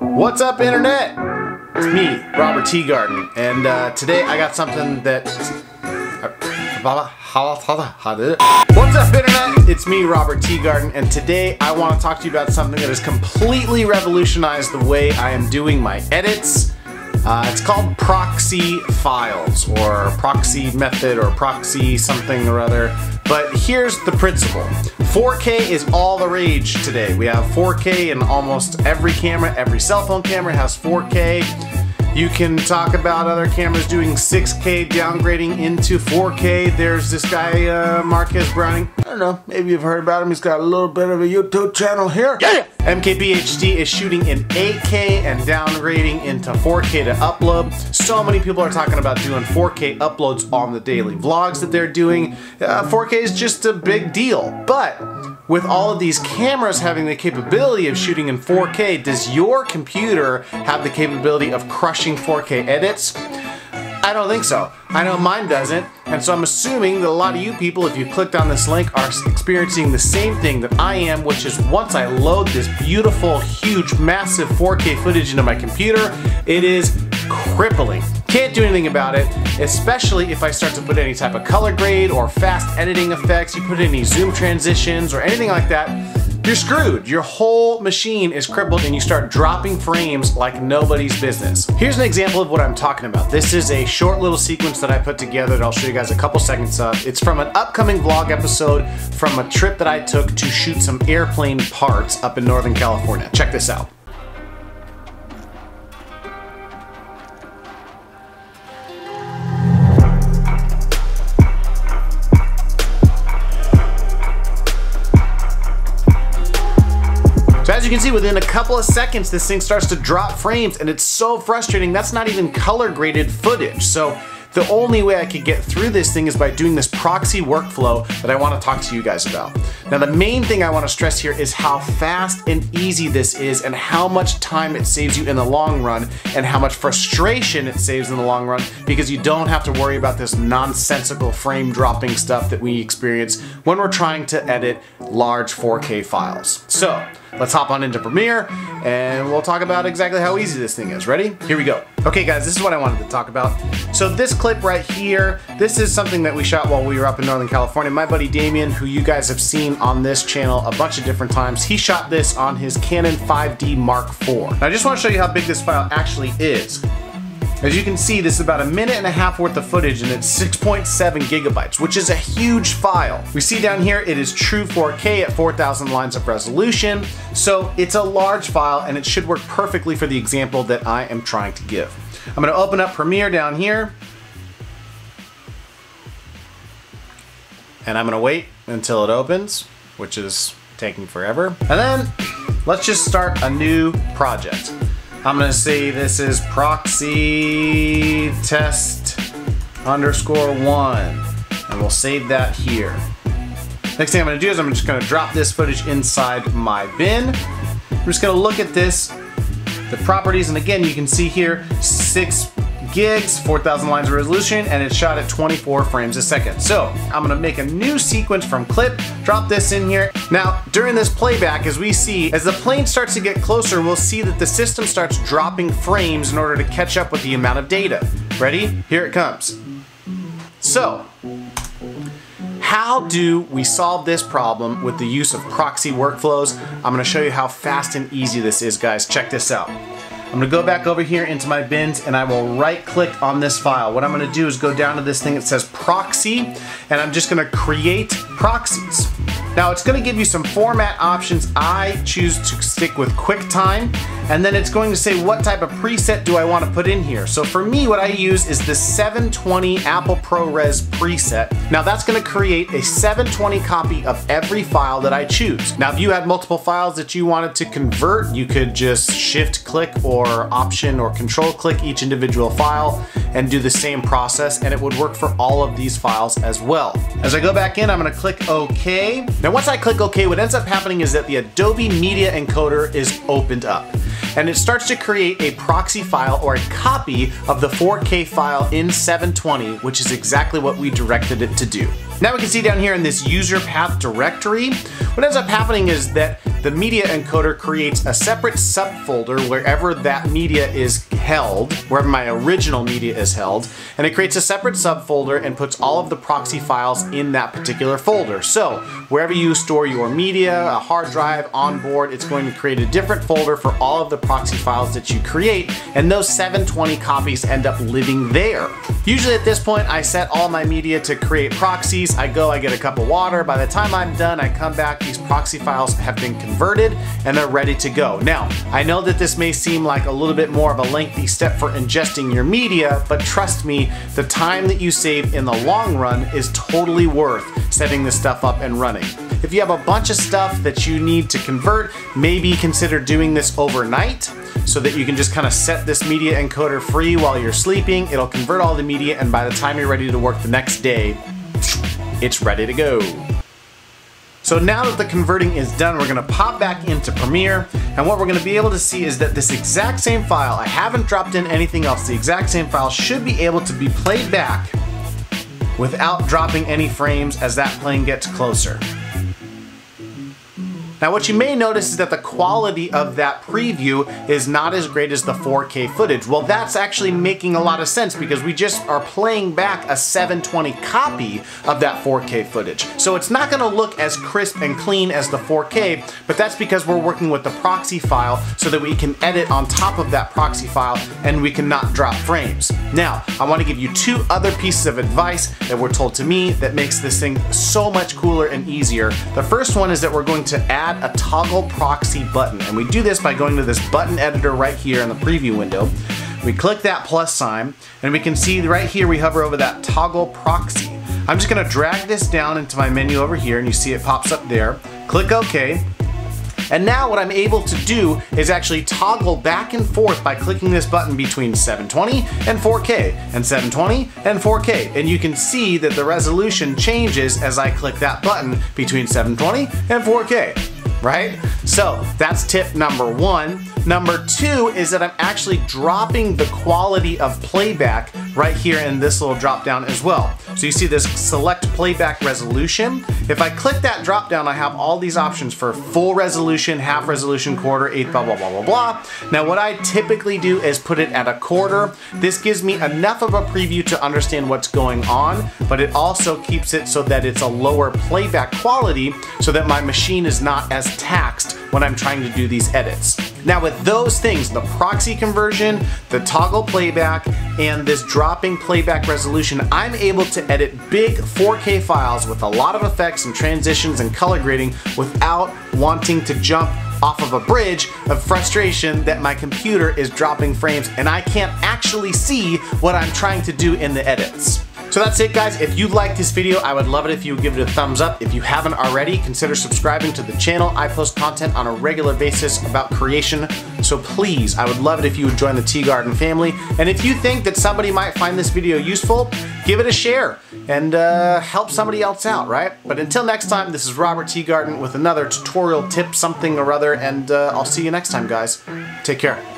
What's up, Internet? It's me, Robert Teagarden, and today I got something that... What's up, Internet? It's me, Robert Teagarden, and today I want to talk to you about something that has completely revolutionized the way I am doing my edits. It's called Proxy Files, or Proxy Method, or Proxy something or other. But here's the principle. 4K is all the rage today. We have 4K in almost every camera. Every cell phone camera has 4K. You can talk about other cameras doing 6K downgrading into 4K. There's this guy, Marquez Browning. I don't know, maybe you've heard about him. He's got a little bit of a YouTube channel here. Yeah! MKBHD is shooting in 8K and downgrading into 4K to upload. So many people are talking about doing 4K uploads on the daily vlogs that they're doing. 4K is just a big deal. But with all of these cameras having the capability of shooting in 4K, does your computer have the capability of crushing 4K edits? I don't think so. I know mine doesn't, and so I'm assuming that a lot of you people, if you clicked on this link, are experiencing the same thing that I am, which is once I load this beautiful, huge, massive 4K footage into my computer, it is crippling. Can't do anything about it, especially if I start to put any type of color grade or fast editing effects, you put any zoom transitions or anything like that, you're screwed. Your whole machine is crippled and you start dropping frames like nobody's business. Here's an example of what I'm talking about. This is a short little sequence that I put together that I'll show you guys a couple seconds of. It's from an upcoming vlog episode from a trip that I took to shoot some airplane parts up in Northern California. Check this out. So as you can see, within a couple of seconds, this thing starts to drop frames, and it's so frustrating. That's not even color graded footage. So the only way I could get through this thing is by doing this proxy workflow that I want to talk to you guys about. Now, the main thing I want to stress here is how fast and easy this is and how much time it saves you in the long run and how much frustration it saves in the long run, because you don't have to worry about this nonsensical frame dropping stuff that we experience when we're trying to edit large 4K files. So let's hop on into Premiere and we'll talk about exactly how easy this thing is. Ready? Here we go. Okay guys, this is what I wanted to talk about. So this clip right here, this is something that we shot while we were up in Northern California. My buddy Damien, who you guys have seen on this channel a bunch of different times, he shot this on his Canon 5D Mark IV. Now I just want to show you how big this file actually is. As you can see, this is about 1.5 minutes worth of footage, and it's 6.7 gigabytes, which is a huge file. We see down here it is true 4K at 4,000 lines of resolution, so it's a large file and it should work perfectly for the example that I am trying to give. I'm going to open up Premiere down here, and I'm going to wait until it opens, which is taking forever. And then let's just start a new project. I'm gonna say this is Proxy Test _1, and we'll save that here. Next thing I'm gonna do is I'm just gonna drop this footage inside my bin. I'm just gonna look at this, the properties, and again, you can see here 6 gigs, 4,000 lines of resolution, and it's shot at 24 frames a second. So I'm gonna make a new sequence from clip, drop this in here. Now, during this playback, as we see, as the plane starts to get closer, we'll see that the system starts dropping frames in order to catch up with the amount of data. Ready? Here it comes. So, how do we solve this problem with the use of proxy workflows? I'm gonna show you how fast and easy this is, guys. Check this out. I'm gonna go back over here into my bins and I will right click on this file. What I'm gonna do is go down to this thing that says Proxy, and I'm just gonna create proxies. Now it's gonna give you some format options. I choose to stick with QuickTime, and then it's going to say what type of preset do I want to put in here. So for me, what I use is the 720 Apple ProRes preset. Now that's gonna create a 720 copy of every file that I choose. Now if you had multiple files that you wanted to convert, you could just shift click or option or control click each individual file and do the same process, and it would work for all of these files as well. As I go back in, I'm gonna click OK. Now once I click OK, what ends up happening is that the Adobe Media Encoder is opened up, and it starts to create a proxy file or a copy of the 4K file in 720, which is exactly what we directed it to do. Now we can see down here in this user path directory, what ends up happening is that the media encoder creates a separate subfolder wherever that media is held, wherever my original media is held, and it creates a separate subfolder and puts all of the proxy files in that particular folder. So wherever you store your media, a hard drive, onboard, it's going to create a different folder for all of the proxy files that you create, and those 720 copies end up living there. Usually at this point, I set all my media to create proxies. I go, I get a cup of water. By the time I'm done, I come back, these proxy files have been converted and they're ready to go. Now, I know that this may seem like a little bit more of a lengthy step for ingesting your media, but trust me, the time that you save in the long run is totally worth setting this stuff up and running. If you have a bunch of stuff that you need to convert, maybe consider doing this overnight so that you can just kind of set this media encoder free while you're sleeping. It'll convert all the media, and by the time you're ready to work the next day, it's ready to go. So now that the converting is done, we're gonna pop back into Premiere, and what we're gonna be able to see is that this exact same file, I haven't dropped in anything else, the exact same file should be able to be played back without dropping any frames as that plane gets closer. Now what you may notice is that the quality of that preview is not as great as the 4K footage. Well, that's actually making a lot of sense because we just are playing back a 720 copy of that 4K footage. So it's not gonna look as crisp and clean as the 4K, but that's because we're working with the proxy file so that we can edit on top of that proxy file and we cannot drop frames. Now, I wanna give you two other pieces of advice that were told to me that makes this thing so much cooler and easier. The first one is that we're going to add a toggle proxy button, and we do this by going to this button editor right here in the preview window. We click that plus sign, and we can see right here we hover over that toggle proxy. I'm just gonna drag this down into my menu over here, and you see it pops up there. Click OK. And now what I'm able to do is actually toggle back and forth by clicking this button between 720 and 4K, and 720 and 4K. And you can see that the resolution changes as I click that button between 720 and 4K. Right? So that's tip number one. Number two is that I'm actually dropping the quality of playback right here in this little drop down as well. So you see this select playback resolution. If I click that drop down, I have all these options for full resolution, half resolution, quarter, eighth, blah, blah, blah, blah, blah. Now what I typically do is put it at a quarter. This gives me enough of a preview to understand what's going on, but it also keeps it so that it's a lower playback quality so that my machine is not as taxed when I'm trying to do these edits. Now with those things, the proxy conversion, the toggle playback, and this dropping playback resolution, I'm able to edit big 4K files with a lot of effects and transitions and color grading without wanting to jump off of a bridge of frustration that my computer is dropping frames and I can't actually see what I'm trying to do in the edits. So that's it, guys. If you liked this video, I would love it if you would give it a thumbs up. If you haven't already, consider subscribing to the channel. I post content on a regular basis about creation, so please, I would love it if you would join the Tea Garden family. And if you think that somebody might find this video useful, give it a share and help somebody else out, right? But until next time, this is Robert Tea Garden with another tutorial tip, something or other, and I'll see you next time, guys. Take care.